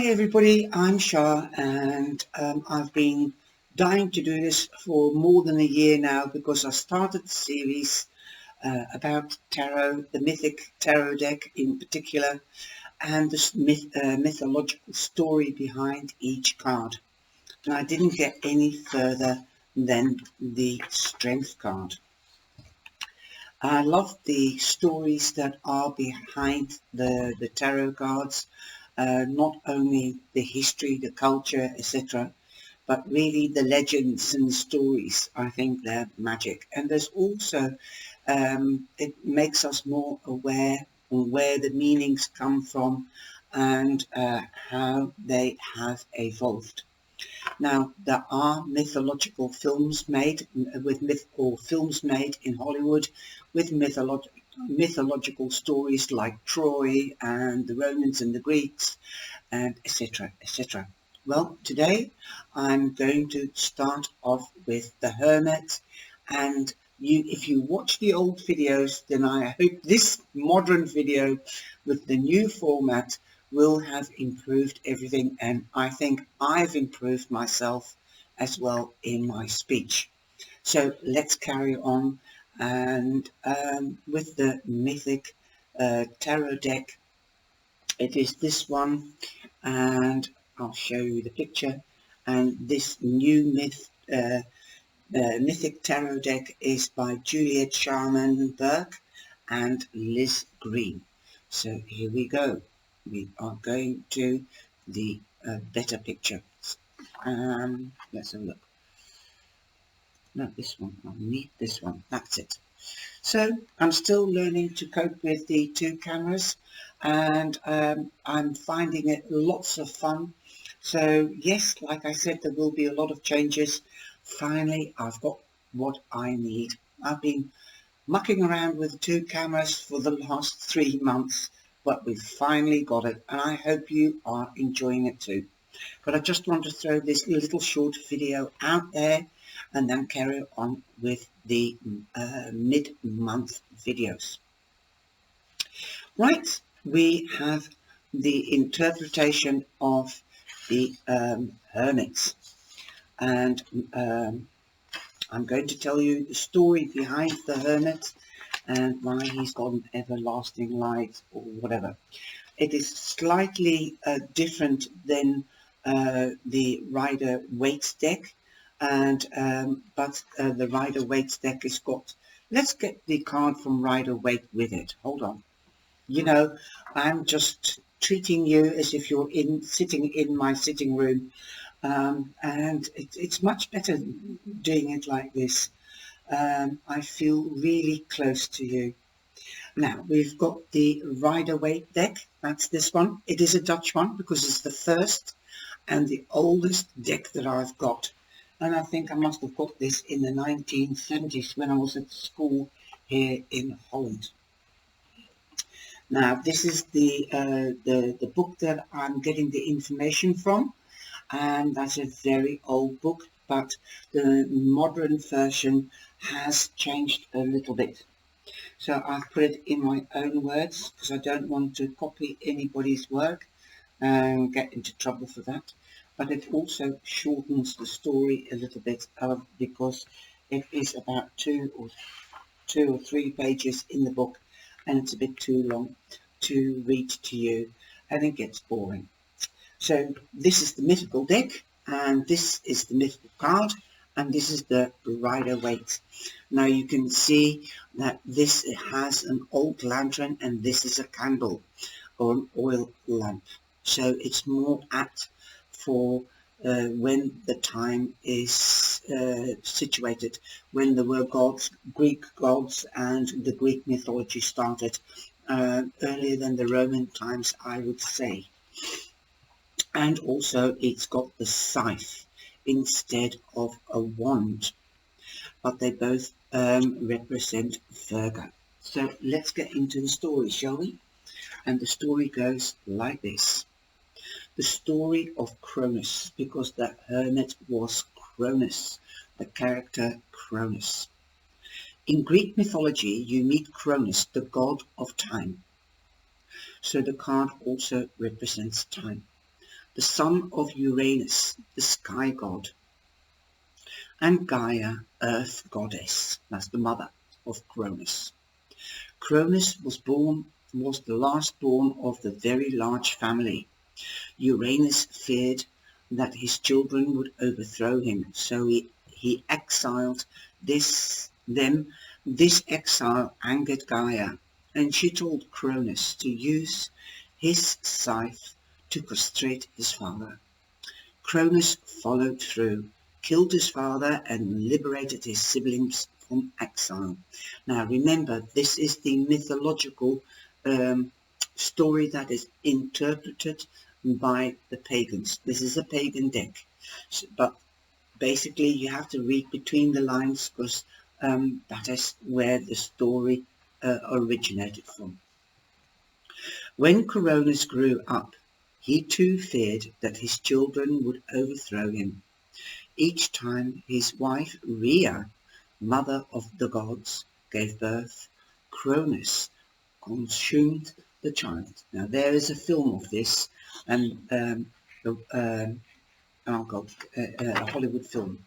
Hi everybody, I'm Shah, and I've been dying to do this for more than a year now because I started the series about tarot, the Mythic tarot deck in particular, and the mythological story behind each card. And I didn't get any further than the Strength card. I love the stories that are behind the tarot cards, not only the history, the culture, etc., but really the legends and stories. I think they're magic. And there's also, it makes us more aware on where the meanings come from and how they have evolved. Now, there are mythological films made films made in Hollywood with mythological stories like Troy and the Romans and the Greeks, and etc., etc. Well, today I'm going to start off with the Hermit, and if you watch the old videos, then I hope this modern video with the new format will have improved everything, and I think I've improved myself as well in my speech. So let's carry on, and with the Mythic tarot deck, it is this one, and I'll show you the picture. And this new Mythic tarot deck is by Juliet Sharman-Burke and Liz Green. So here we go. We are going to the better picture. Let's have a look. No, this one. I need this one. That's it. So I'm still learning to cope with the two cameras, and I'm finding it lots of fun. So yes, like I said, there will be a lot of changes. Finally, I've got what I need. I've been mucking around with two cameras for the last 3 months, but we've finally got it, and I hope you are enjoying it too. But I just want to throw this little short video out there and then carry on with the mid-month videos. Right, we have the interpretation of the Hermits, and I'm going to tell you the story behind the Hermit and why he's got an everlasting light or whatever. It is slightly different than the Rider-Waite deck, and but the Rider-Waite deck has got, let's get the card from Rider-Waite with it. Hold on. You know, I'm just treating you as if you're sitting in my sitting room, and it's much better doing it like this. I feel really close to you. Now, we've got the Rider-Waite deck. That's this one. It is a Dutch one because it's the first and the oldest deck that I've got. And I think I must have got this in the 1970s when I was at school here in Holland. Now, this is the book that I'm getting the information from, and that's a very old book, but the modern version has changed a little bit. So I've put it in my own words because I don't want to copy anybody's work and get into trouble for that. But it also shortens the story a little bit because it is about two or three pages in the book, and it's a bit too long to read to you, and it gets boring. So this is the mythical deck, and this is the mythical card, and this is the Rider-Waite. Now you can see that this has an old lantern, and this is a candle or an oil lamp. So it's more apt for when the time is situated, when there were gods, Greek gods, and the Greek mythology started earlier than the Roman times, I would say. And also it's got the scythe instead of a wand, but they both represent Virgo. So let's get into the story, shall we? And the story goes like this. The story of Cronus, because the Hermit was Cronus, the character Cronus. In Greek mythology, you meet Cronus, the god of time. So the card also represents time. the son of Uranus, the sky god, and Gaia, earth goddess. That's the mother of Cronus. Cronus was the last born of the very large family. Uranus feared that his children would overthrow him, so he exiled them. This exile angered Gaia, and she told Cronus to use his scythe to castrate his father. Cronus followed through, killed his father, and liberated his siblings from exile. Now remember, this is the mythological story that is interpreted by the pagans. This is a pagan deck, but basically you have to read between the lines, because that is where the story originated from. When Cronus grew up, he too feared that his children would overthrow him. Each time his wife Rhea, mother of the gods, gave birth, Cronus consumed the child. Now there is a film of this, and a Hollywood film.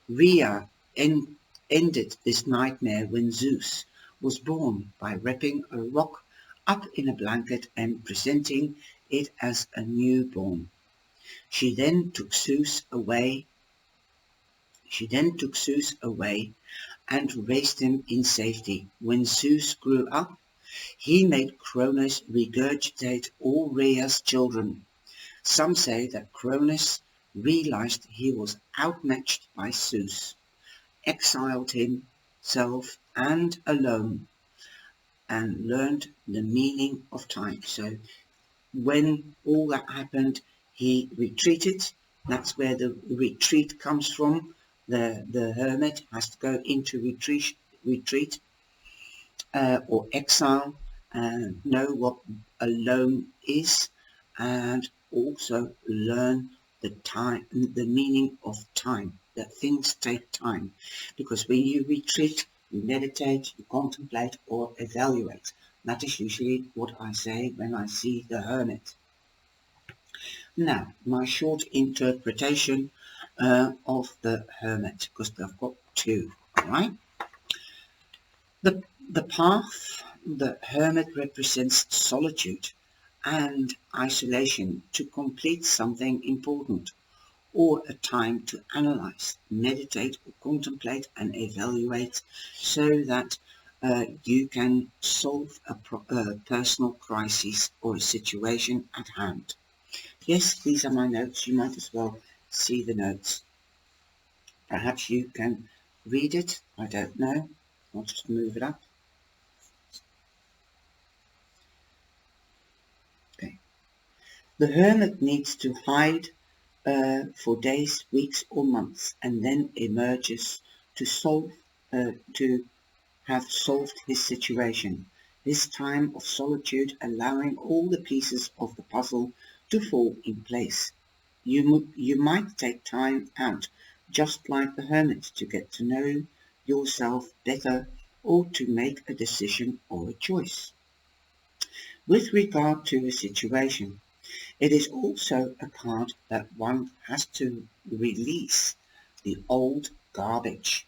Rhea ended this nightmare when Zeus was born by wrapping a rock up in a blanket and presenting it as a newborn. She then took Zeus away and raised him in safety. When Zeus grew up, he made Cronus regurgitate all Rhea's children. Some say that Cronus realized he was outmatched by Zeus, exiled himself and alone, and learned the meaning of time. So when all that happened, he retreated. That's where the retreat comes from. The hermit has to go into retreat or exile, and know what alone is, and also learn the meaning of time, that things take time, because when you retreat, you meditate, you contemplate or evaluate. That is usually what I say when I see the hermit. Now, my short interpretation of the hermit, because I've got two, all right? The path, the hermit represents solitude and isolation to complete something important, or a time to analyze, meditate, or contemplate and evaluate, so that you can solve a personal crisis or a situation at hand. Yes, these are my notes. You might as well see the notes. Perhaps you can read it. I don't know. I'll just move it up. Okay. The hermit needs to hide for days, weeks or months, and then emerges to have solved his situation. This time of solitude, allowing all the pieces of the puzzle to fall in place. You might take time out, just like the hermit, to get to know yourself better or to make a decision or a choice. With regard to a situation, it is also a card that one has to release the old garbage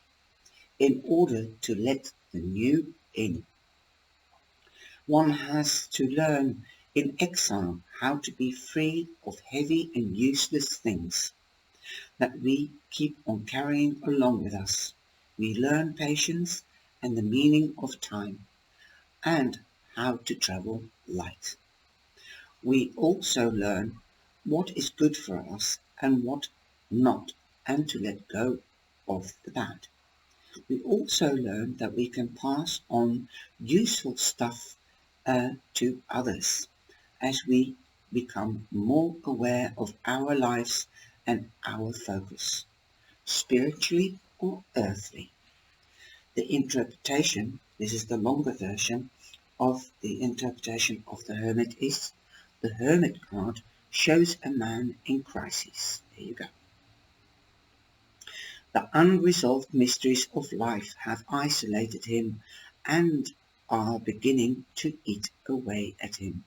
in order to let the new in. One has to learn in exile how to be free of heavy and useless things that we keep on carrying along with us. We learn patience and the meaning of time, and how to travel light. We also learn what is good for us and what not, and to let go of the bad. We also learn that we can pass on useful stuff to others as we become more aware of our lives and our focus, spiritually or earthly. The interpretation, this is the longer version of the interpretation of the hermit, is the hermit card shows a man in crisis. There you go. The unresolved mysteries of life have isolated him and are beginning to eat away at him,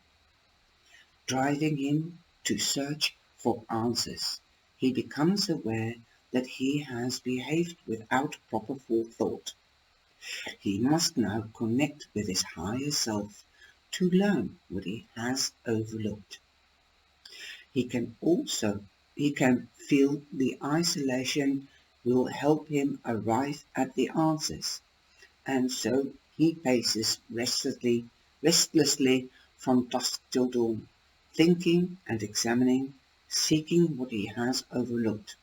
driving him to search for answers. He becomes aware that he has behaved without proper forethought. He must now connect with his higher self to learn what he has overlooked. He can feel the isolation will help him arrive at the answers, and so he paces restlessly from dusk till dawn, thinking and examining, seeking what he has overlooked.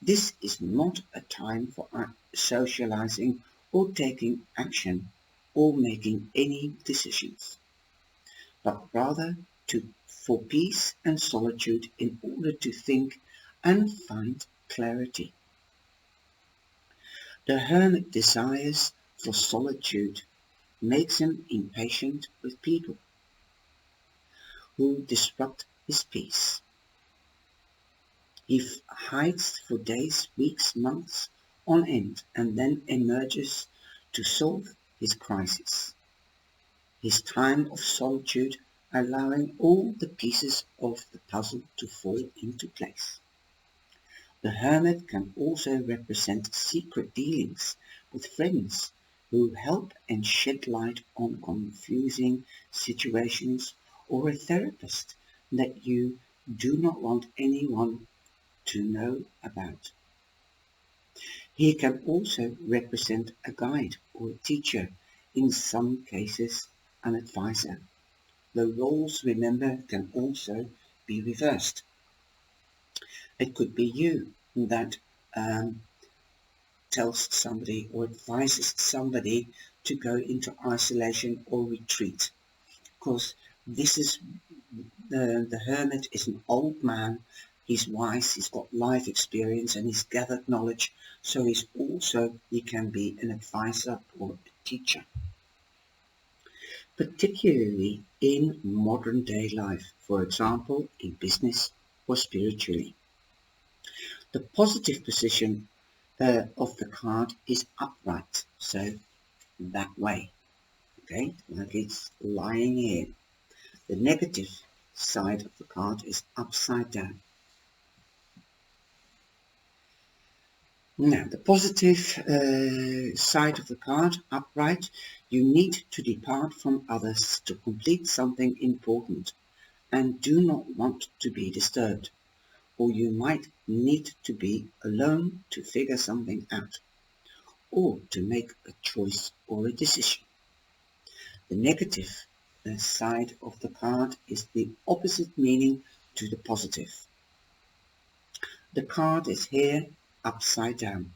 This is not a time for socializing or taking action or making any decisions, but rather for peace and solitude in order to think and find clarity. The hermit desires for solitude makes him impatient with people who disrupt his peace. He hides for days, weeks, months on end and then emerges to solve his crisis. His time of solitude allowing all the pieces of the puzzle to fall into place. The hermit can also represent secret dealings with friends who help and shed light on confusing situations, or a therapist that you do not want anyone to know about. He can also represent a guide or a teacher, in some cases an advisor. The roles, remember, can also be reversed. It could be you that tells somebody or advises somebody to go into isolation or retreat, because this is the hermit is an old man. He's wise, he's got life experience and he's gathered knowledge, so he can be an advisor or a teacher, particularly in modern day life, for example in business or spiritually. The positive position of the card is upright, so that way, okay, like it's lying here. The negative side of the card is upside down. Now, the positive side of the card, upright, you need to depart from others to complete something important and do not want to be disturbed, or you might need to be alone to figure something out, or to make a choice or a decision. The negative side of the card is the opposite meaning to the positive. The card is here upside down.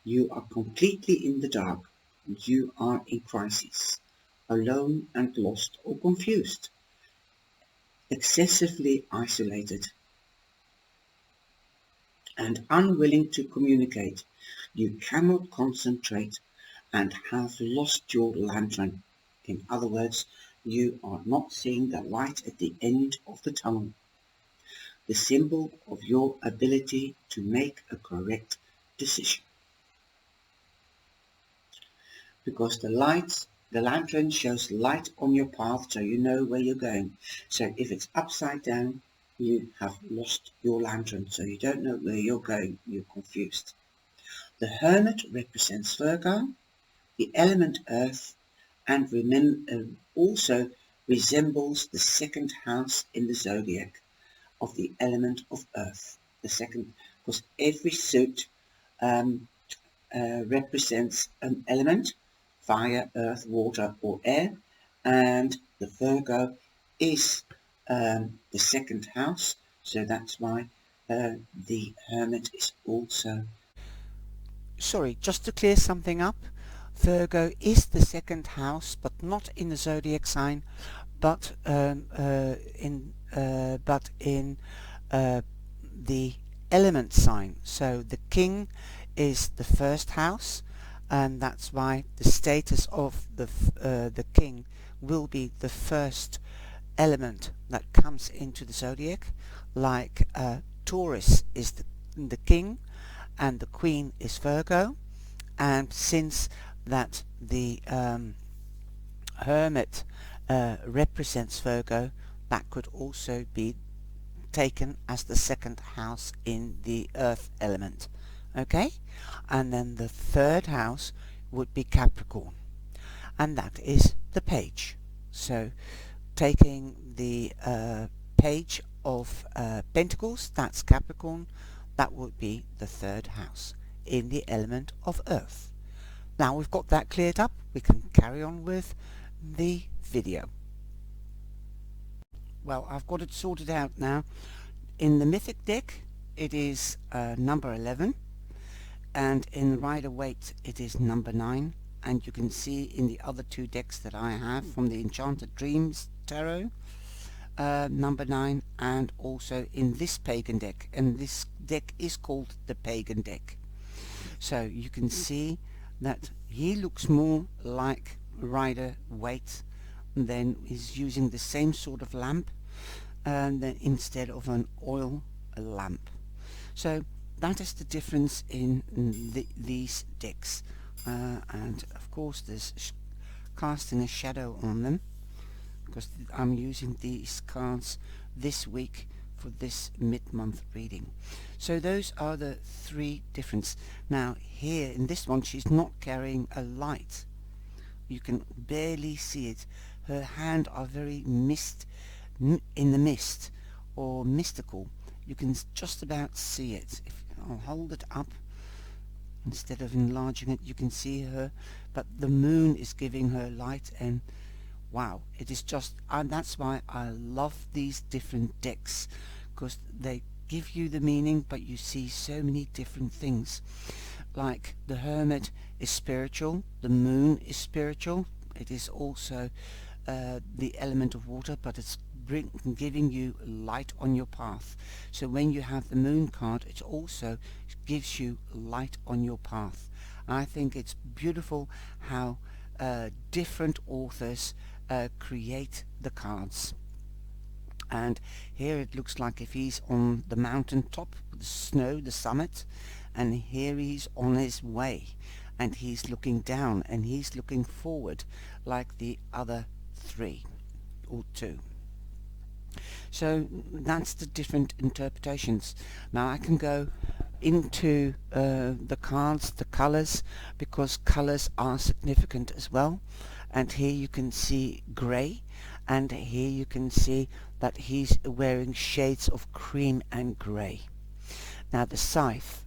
You are completely in the dark. You are in crisis, alone and lost or confused, excessively isolated and unwilling to communicate. You cannot concentrate and have lost your lantern. In other words, you are not seeing the light at the end of the tunnel, the symbol of your ability to make a correct decision. Because the lantern shows light on your path so you know where you're going. So if it's upside down, you have lost your lantern, so you don't know where you're going, you're confused. The hermit represents Virgo, the element earth, and also resembles the second house in the zodiac of the element of earth. The second, because every suit represents an element, fire, earth, water, or air, and the Virgo is the second house, so that's why the hermit is also... Sorry, just to clear something up, Virgo is the second house, but not in the zodiac sign, but in the element sign. So the king is the first house, and that's why the status of the king will be the first element that comes into the zodiac, like Taurus is the king and the queen is Virgo, and since that the hermit represents Virgo, that could also be taken as the second house in the earth element. Okay, and then the third house would be Capricorn, and that is the page. So taking the page of Pentacles, that's Capricorn, that would be the third house in the element of earth. Now we've got that cleared up, we can carry on with the video. Well, I've got it sorted out now. In the Mythic deck, it is number 11, and in Rider-Waite, it is number 9. And you can see in the other two decks that I have from the Enchanted Dreams Tarot, number 9, and also in this pagan deck, and this deck is called the pagan deck. So you can see that he looks more like Rider-Waite, then is using the same sort of lamp, and then instead of an oil lamp. So that is the difference in these decks. And of course there's casting a shadow on them, because I'm using these cards this week for this mid-month reading. So those are the three differences. Now here in this one, she's not carrying a light. You can barely see it. Her hand are very in the mist, or mystical. You can just about see it. If I'll hold it up instead of enlarging it, you can see her, but the moon is giving her light, and wow, it is just, and that's why I love these different decks, because they give you the meaning, but you see so many different things. Like the Hermit is spiritual, the moon is spiritual, it is also the element of water, but it's giving you light on your path. So when you have the moon card, it also gives you light on your path. And I think it's beautiful how different authors create the cards. And here it looks like if he's on the mountain top, the snow, the summit, and here he's on his way, and he's looking down, and he's looking forward like the other three or two. So that's the different interpretations. Now I can go into the cards, the colors, because colors are significant as well. And here you can see grey, and here you can see that he's wearing shades of cream and grey. Now the scythe,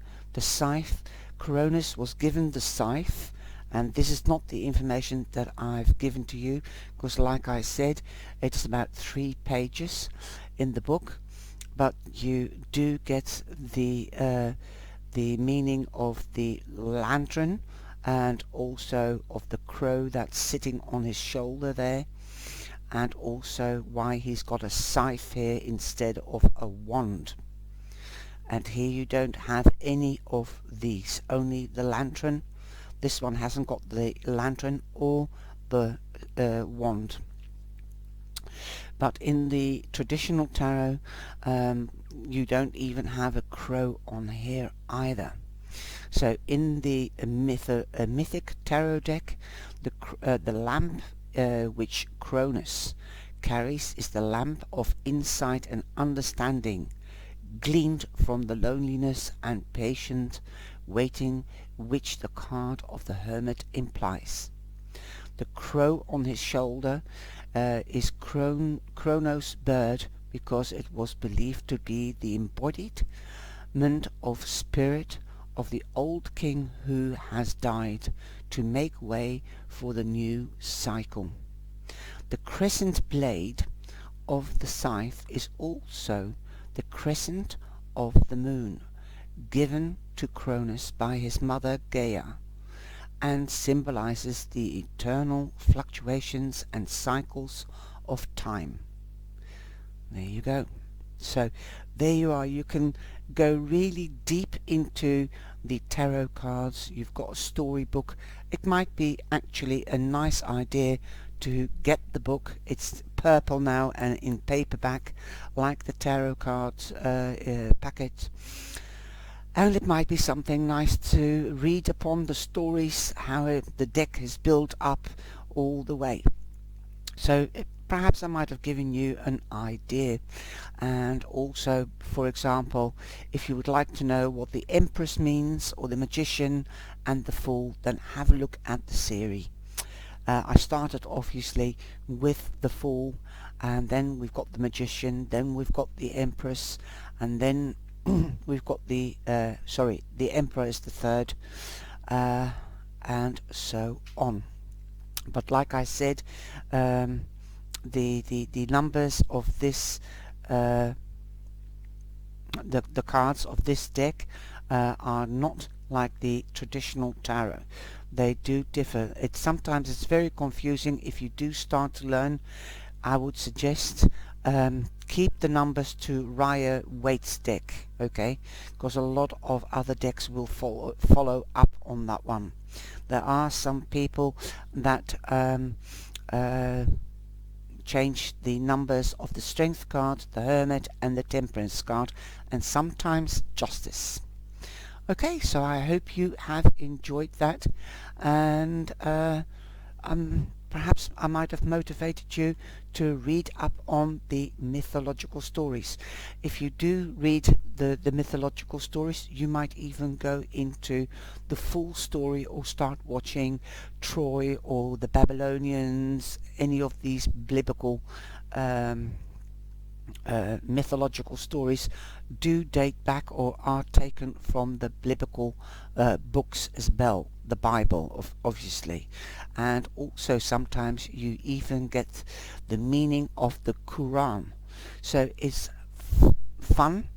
Cronus was given the scythe, and this is not the information that I've given to you, because like I said, it's about 3 pages in the book, but you do get the meaning of the lantern, and also of the crow that's sitting on his shoulder there, and also why he's got a scythe here instead of a wand. And here you don't have any of these, only the lantern. This one hasn't got the lantern or the wand. But in the traditional tarot, you don't even have a crow on here either. So in the Mythic tarot deck, the lamp which Cronus carries is the lamp of insight and understanding, gleaned from the loneliness and patient waiting which the card of the Hermit implies. The crow on his shoulder is Kronos' bird, because it was believed to be the embodiment of spirit of the old king who has died, to make way for the new cycle. The crescent blade of the scythe is also the crescent of the moon, given to Cronus by his mother Gaia, and symbolizes the eternal fluctuations and cycles of time. There you go. So there you are. You can go really deep into the tarot cards. You've got a storybook. It might be actually a nice idea to get the book. It's purple now and in paperback, like the tarot cards packet. And it might be something nice to read upon the stories, how the deck is built up all the way. So perhaps I might have given you an idea. And also, for example, if you would like to know what the Empress means, or the Magician and the Fool, then have a look at the series. I started obviously with the Fool, and then we've got the Magician, then we've got the Empress, and then we've got the the Emperor is the third, and so on. But like I said, the numbers of this the cards of this deck are not like the traditional tarot. They do differ. Sometimes it's very confusing. If you do start to learn, I would suggest keep the numbers to Rider-Waite's deck, okay? Because a lot of other decks will follow up on that one. There are some people that change the numbers of the Strength card, the Hermit and the Temperance card, and sometimes Justice. Okay, so I hope you have enjoyed that, and perhaps I might have motivated you to read up on the mythological stories. If you do read the mythological stories, you might even go into the full story or start watching Troy or the Babylonians, any of these biblical mythological stories do date back or are taken from the biblical books as well, the Bible obviously, and also sometimes you even get the meaning of the Quran. So it's fun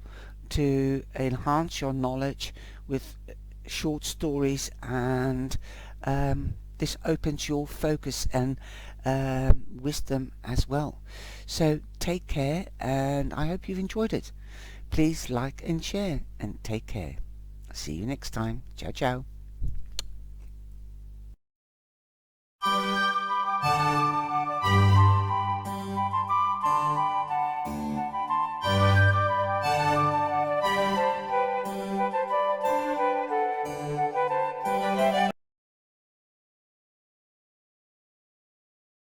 to enhance your knowledge with short stories, and this opens your focus and wisdom as well. So take care, and I hope you've enjoyed it. Please like and share, and take care. See you next time. Ciao ciao.